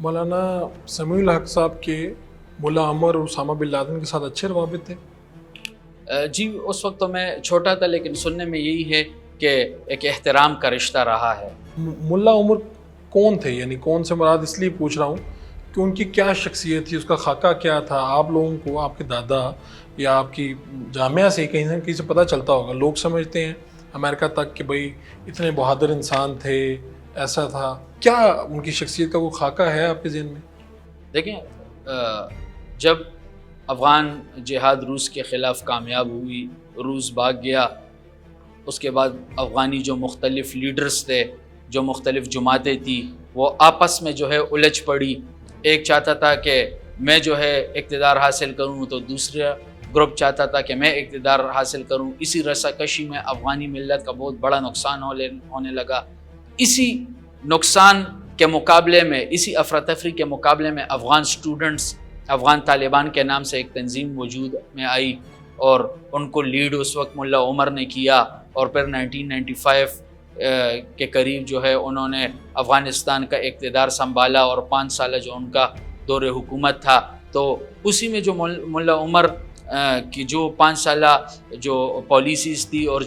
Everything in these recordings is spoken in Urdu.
مولانا سمیع الحق صاحب کے ملا عمر اور اسامہ بن لادن کے ساتھ اچھے روابط تھے؟ جی اس وقت تو میں چھوٹا تھا، لیکن سننے میں یہی ہے کہ ایک احترام کا رشتہ رہا ہے۔ ملا عمر کون تھے؟ یعنی کون سے مراد اس لیے پوچھ رہا ہوں کہ ان کی کیا شخصیت تھی، اس کا خاکہ کیا تھا؟ آپ لوگوں کو آپ کے دادا یا آپ کی جامعہ سے کہیں نہ کہیں سے پتہ چلتا ہوگا، لوگ سمجھتے ہیں امریکہ تک کہ بھئی اتنے بہادر انسان تھے، ایسا تھا۔ کیا ان کی شخصیت کا وہ خاکہ ہے آپ کے ذہن میں؟ دیکھیں، جب افغان جہاد روس کے خلاف کامیاب ہوئی، روس بھاگ گیا، اس کے بعد افغانی جو مختلف لیڈرز تھے، جو مختلف جماعتیں تھیں، وہ آپس میں جو ہے الجھ پڑی۔ ایک چاہتا تھا کہ میں جو ہے اقتدار حاصل کروں، تو دوسرا گروپ چاہتا تھا کہ میں اقتدار حاصل کروں۔ اسی رساکشی میں افغانی ملت کا بہت بڑا نقصان ہونے لگا۔ اسی نقصان کے مقابلے میں، اسی افراتفری کے مقابلے میں افغان سٹوڈنٹس، افغان طالبان کے نام سے ایک تنظیم وجود میں آئی، اور ان کو لیڈ اس وقت ملا عمر نے کیا، اور پھر 1995 کے قریب جو ہے انہوں نے افغانستان کا اقتدار سنبھالا، اور 5 سالہ جو ان کا دور حکومت تھا، تو اسی میں جو ملا عمر کی جو 5 سالہ جو پالیسیز تھی اور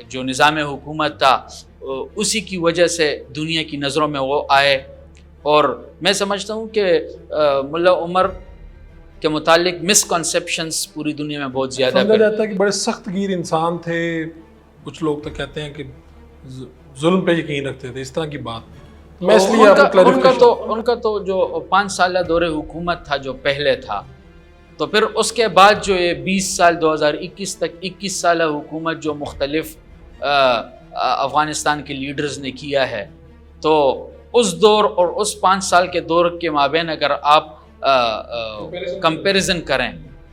جو نظام حکومت تھا، اسی کی وجہ سے دنیا کی نظروں میں وہ آئے۔ اور میں سمجھتا ہوں کہ ملا عمر کے متعلق مسکنسیپشنز پوری دنیا میں بہت زیادہ سمجھا جاتا ہے کہ بڑے سخت گیر انسان تھے، کچھ لوگ تو کہتے ہیں کہ ظلم پہ یقین رکھتے تھے، اس طرح کی بات۔ میں اس لیے ان کا تو جو 5 سالہ دور حکومت تھا جو پہلے تھا، تو پھر اس کے بعد جو یہ 20 سال 2021 تک 21 سالہ حکومت جو مختلف افغانستان کے لیڈرز نے کیا ہے، تو اس دور اور اس 5 سال کے دور کے مابین اگر آپ کمپیریزن کریں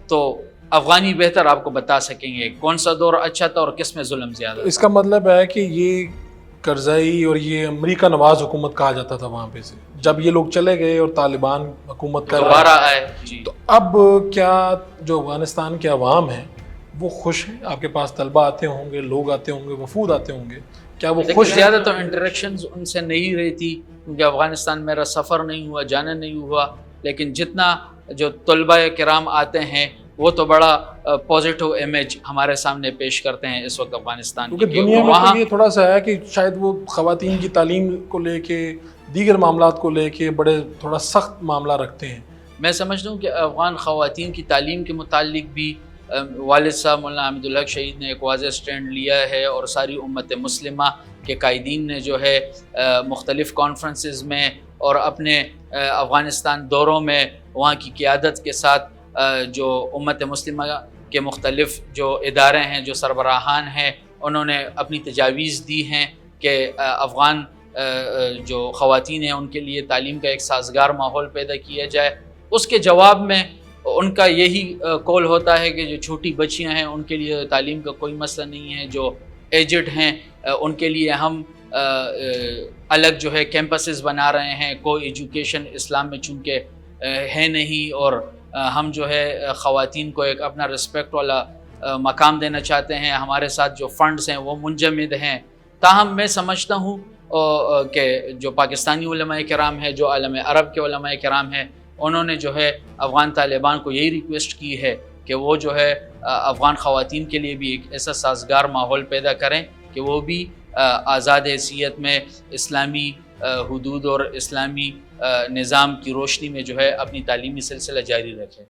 تو افغانی بہتر آپ کو بتا سکیں گے کون سا دور اچھا تھا اور کس میں ظلم زیادہ تھا۔ اس کا مطلب ہے کہ یہ کرزئی اور یہ امریکہ نواز حکومت کہا جاتا تھا وہاں پہ سے، جب یہ لوگ چلے گئے اور طالبان حکومت کر دوبارہ آئے جی، تو اب کیا جو افغانستان کے عوام ہیں وہ خوش ہیں؟ آپ کے پاس طلبہ آتے ہوں گے، لوگ آتے ہوں گے، وفود آتے ہوں گے، کیا وہ خوش ہیں؟ زیادہ تو انٹریکشنز ان سے نہیں رہی تھی، کیونکہ افغانستان میرا سفر نہیں ہوا، جانا نہیں ہوا، لیکن جتنا جو طلبہ کرام آتے ہیں وہ تو بڑا پازیٹیو امیج ہمارے سامنے پیش کرتے ہیں اس وقت افغانستان کی، کیونکہ دنیا میں تو یہ تھوڑا سا ہے کہ شاید وہ خواتین کی تعلیم کو لے کے، دیگر معاملات کو لے کے بڑے تھوڑا سخت معاملہ رکھتے ہیں۔ میں سمجھتا ہوں کہ افغان خواتین کی تعلیم کے متعلق بھی والد صاحب مولانا حمید الحق شہید نے ایک واضح سٹینڈ لیا ہے، اور ساری امت مسلمہ کے قائدین نے جو ہے مختلف کانفرنسز میں اور اپنے افغانستان دوروں میں وہاں کی قیادت کے ساتھ جو امت مسلمہ کے مختلف جو ادارے ہیں، جو سربراہان ہیں، انہوں نے اپنی تجاویز دی ہیں کہ افغان جو خواتین ہیں ان کے لیے تعلیم کا ایک سازگار ماحول پیدا کیا جائے۔ اس کے جواب میں ان کا یہی قول ہوتا ہے کہ جو چھوٹی بچیاں ہیں ان کے لیے تعلیم کا کوئی مسئلہ نہیں ہے، جو ایجڈ ہیں ان کے لیے ہم الگ جو ہے کیمپسز بنا رہے ہیں، کوئی ایجوکیشن اسلام میں چونکہ ہے نہیں، اور ہم جو ہے خواتین کو ایک اپنا رسپیکٹ والا مقام دینا چاہتے ہیں، ہمارے ساتھ جو فنڈز ہیں وہ منجمد ہیں۔ تاہم میں سمجھتا ہوں کہ جو پاکستانی علماء کرام ہیں، جو عالم عرب کے علماء کرام ہیں، انہوں نے جو ہے افغان طالبان کو یہی ریکویسٹ کی ہے کہ وہ جو ہے افغان خواتین کے لیے بھی ایک ایسا سازگار ماحول پیدا کریں کہ وہ بھی آزاد حیثیت میں اسلامی حدود اور اسلامی نظام کی روشنی میں جو ہے اپنی تعلیمی سلسلہ جاری رکھے۔